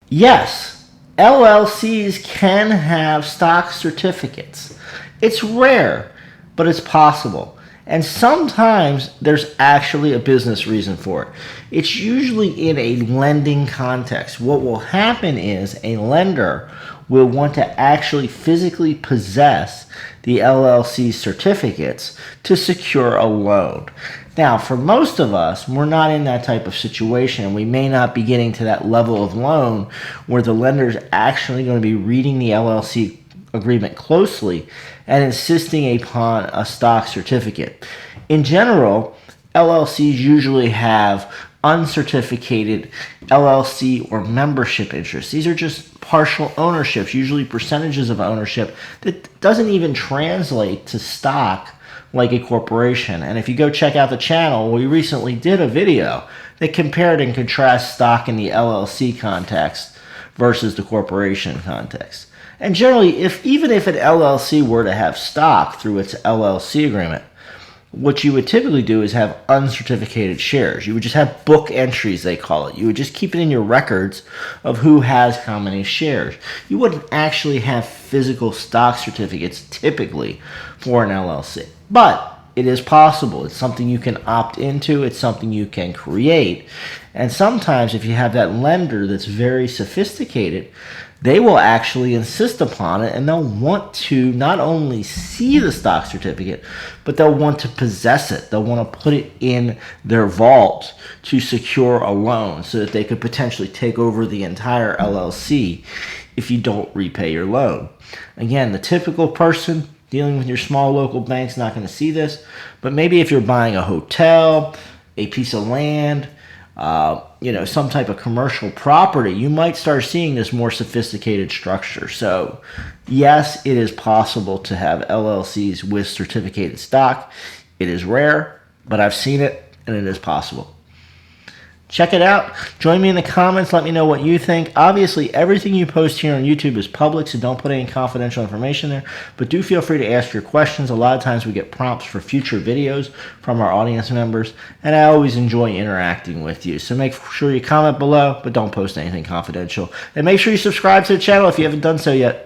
Yes, LLCs can have stock certificates. It's rare, but it's possible. And sometimes there's actually a business reason for it. It's usually in a lending context. What will happen is a lender will want to actually physically possess the LLC certificates to secure a loan. Now, for most of us, we're not in that type of situation. We may not be getting to that level of loan where the lender is actually going to be reading the LLC agreement closely and insisting upon a stock certificate. In general, LLCs usually have uncertificated LLC or membership interests. These are just partial ownerships, usually percentages of ownership that doesn't even translate to stock like a corporation. And if you go check out the channel, we recently did a video that compared and contrasts stock in the LLC context versus the corporation context. And generally, even if an LLC were to have stock through its LLC agreement, what you would typically do is have uncertificated shares. You would just have book entries, they call it. You would just keep it in your records of who has how many shares. You wouldn't actually have physical stock certificates typically for an LLC. But it is possible. It's something you can opt into. It's something you can create. And sometimes if you have that lender that's very sophisticated, they will actually insist upon it, and they'll want to not only see the stock certificate, but they'll want to possess it. They'll want to put it in their vault to secure a loan so that they could potentially take over the entire LLC if you don't repay your loan. Again, the typical person dealing with your small local bank's not going to see this, but maybe if you're buying a hotel, a piece of land, some type of commercial property, you might start seeing this more sophisticated structure. So yes, it is possible to have LLCs with certificated stock. It is rare, but I've seen it and it is possible. Check it out. Join me in the comments. Let me know what you think. Obviously, everything you post here on YouTube is public, so don't put any confidential information there. But do feel free to ask your questions. A lot of times we get prompts for future videos from our audience members, and I always enjoy interacting with you. So make sure you comment below, but don't post anything confidential. And make sure you subscribe to the channel if you haven't done so yet.